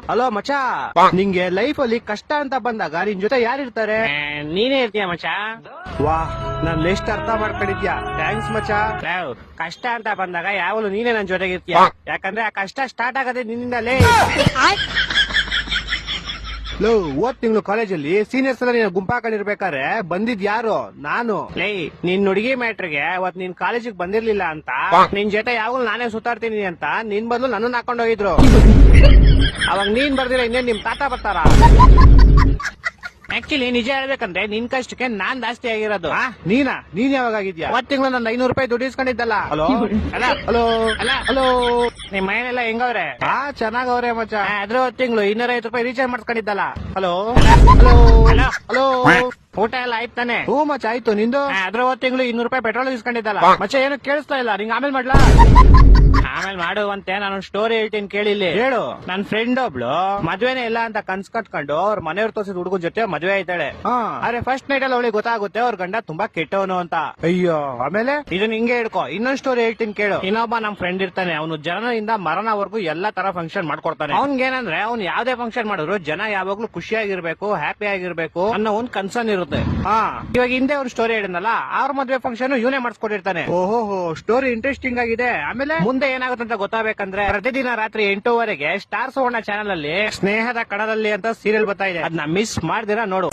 Hello ಮಚಾ, ನಿಂಗೆ life ಅಲ್ಲಿ ಕಷ್ಟ ಅಂತ ಬಂದಾಗ ನಿನ್ ಜೊತೆ ಯಾರಿರ್ತಾರೆ? ನೀನೇ ಇರ್ತೀಯ ಮಚ್ಚ. ವಾ, ನಾನ್ ಎಷ್ಟು ಅರ್ಥ ಮಾಡ್ಕೊಂಡಿದ್ಯಾ. ಥ್ಯಾಂಕ್ಸ್ ಮಚಾ. ಕಷ್ಟ ಅಂತ ಬಂದಾಗ ಯಾವಾಗಲೂ ನೀನೇ ನನ್ ಜೊತೆಗಿರ್ತೀಯ. ಯಾಕಂದ್ರೆ ಆ ಕಷ್ಟ ಸ್ಟಾರ್ಟ್ ಆಗದೆ ನಿನ್ನಿಂದಲೇ. ಲೋ, ಹೋದ್ ತಿಂಗಳು ಕಾಲೇಜಲ್ಲಿ ಸೀನಿಯರ್ಸ್ ಎಲ್ಲ ನೀನು ಗುಂಪಾಕೊಂಡಿರ್ಬೇಕಾದ್ರೆ ಬಂದಿದ್ ಯಾರು? ನಾನು. ಲೇ, ನಿನ್ ಹುಡುಗಿ ಮ್ಯಾಟ್ರಿಗೆ ಅವತ್ ನೀನ್ ಕಾಲೇಜಿಗೆ ಬಂದಿರ್ಲಿಲ್ಲ ಅಂತ ನಿನ್ ಜೊತೆ ಯಾವಾಗಲೂ ನಾನೇ ಸುತ್ತಾಡ್ತೀನಿ ಅಂತ ನಿನ್ ಬದಲು ನನ್ನನ್ನ ಹಾಕೊಂಡ್ ಹೋಗಿದ್ರು. ಅವಾಗ ನೀನ್ ಬರ್ದಿರ ಇನ್ನೇನ್ ನಿಮ್ ತಾತ ಬರ್ತಾರ? ಆಕ್ಚುಲಿ ನಿಜ ಹೇಳ್ಬೇಕಂದ್ರೆ ನಿನ್ ಕಷ್ಟಕ್ಕೆ ನಾನ್ ಜಾಸ್ತಿ ಆಗಿರೋದು. ನೀನ್ ಯಾವಾಗ ಆಗಿದ್ಯಾ? ಅವತ್ ತಿಂಗಳು ನಾನು 500 ರೂಪಾಯಿ ದುಡ್ಡು ಇಸ್ಕೊಂಡಿದ್ದಲ್ಲ. ಹಲೋ ಅಲ್ಲ ಹಲೋ ಅಲ್ಲ ಹಲೋ. ನಿಮ್ ಮನೆಯಲ್ಲ ಹೆಂಗವ್ರೆ? ಚೆನ್ನಾಗವ್ರೆ ಮಚಾ. ಅದ್ರ ತಿಂಗಳು 250 ರೂಪಾಯಿ ರೀಚಾರ್ಜ್ ಮಾಡ್ಸ್ಕೊಂಡಿದ್ದಲ್ಲ. Hello hello hello hello. ಊಟ ಎಲ್ಲ ಆಯ್ತು ತಾನೆ? ಹ್ಞೂ ಮಚ, ಆಯ್ತು. ನಿಂದು? ಅದ್ರ ತಿಂಗಳು 200 ರೂಪಾಯಿ ಪೆಟ್ರೋಲ್ ಇಸ್ಕೊಂಡಿದ್ದಲ್ಲ. ಮಚ, ಏನು ಕೇಳಿಸ್ತಾ ಇಲ್ಲ. ನಿಂಗೆ ಆಮೇಲೆ ಮಾಡ್ಲಾ? ಆಮೇಲೆ ಮಾಡುವಂತೆ ನಾನು ಸ್ಟೋರಿ ಹೇಳ್ತೀನಿ ಕೇಳಿಲ್ಲಿ. ಹೇಳು. ನನ್ ಫ್ರೆಂಡ್ ಒಬ್ಳು ಮದ್ವೆನೇ ಇಲ್ಲ ಅಂತ ಕನ್ಸ್ ಕಟ್ಕೊಂಡು ಅವ್ರ ಮನೆಯವ್ರ ತೋರಿಸಿದ ಹುಡುಗನ ಜೊತೆ ಮದ್ವೆ ಆಯ್ತಾಳೆ. ಆದ್ರೆ ಫಸ್ಟ್ ನೈಟ್ ಅಲ್ಲಿ ಅವಳಿಗೆ ಗೊತ್ತಾಗುತ್ತೆ ಅವ್ರ ಗಂಡ ತುಂಬಾ ಕೆಟ್ಟವನು ಅಂತ. ಅಯ್ಯೋ, ಆಮೇಲೆ? ಇದನ್ನ ಹಿಂಗೆ ಹೇಳ್ಕೊ. ಇನ್ನೊಂದ್ ಸ್ಟೋರಿ ಹೇಳ್ತೀನಿ ಕೇಳು. ಇನ್ನೊಬ್ಬ ನಮ್ ಫ್ರೆಂಡ್ ಇರ್ತಾನೆ. ಅವನು ಜನರಿಂದ ಮರಣವರೆಗೂ ಎಲ್ಲಾ ತರ ಫಂಕ್ಷನ್ ಮಾಡ್ಕೊಡ್ತಾನೆ. ಅವ್ನ್ಗೇನಂದ್ರೆ ಅವ್ನು ಯಾವ್ದೇ ಫಂಕ್ಷನ್ ಮಾಡಿದ್ರು ಜನ ಯಾವಾಗ್ಲೂ ಖುಷಿಯಾಗಿರ್ಬೇಕು, ಹ್ಯಾಪಿ ಆಗಿರ್ಬೇಕು ಅನ್ನೋ ಒಂದ್ ಕನ್ಸರ್ನ್ ಇರುತ್ತೆ. ಇವಾಗ ಹಿಂದೆ ಅವ್ರ ಸ್ಟೋರಿ ಹೇಳಿದ್ನಲ್ಲ, ಅವ್ರ ಮದ್ವೆ ಫಂಕ್ಷನ್ ಇವನೇ ಮಾಡಿಸ್ಕೊಟ್ಟಿರ್ತಾನೆ. ಓಹೋ, ಸ್ಟೋರಿ ಇಂಟ್ರೆಸ್ಟಿಂಗ್ ಆಗಿದೆ. ಆಮೇಲೆ ಮುಂದೆ ಏನಾಗುತ್ತೆ ಅಂತ ಗೊತ್ತಾಗಬೇಕಂದ್ರೆ ಪ್ರತಿದಿನ ರಾತ್ರಿ 8:00 ಸ್ಟಾರ್ ಸುವರ್ಣ ಚಾನೆಲ್ ಅಲ್ಲಿ ಸ್ನೇಹದ ಕಡದಲ್ಲಿ ಅಂತ ಸೀರಿಯಲ್ ಬರ್ತಾ ಇದೆ. ಅದನ್ನ ಮಿಸ್ ಮಾಡ್ದಿರಾ ನೋಡು.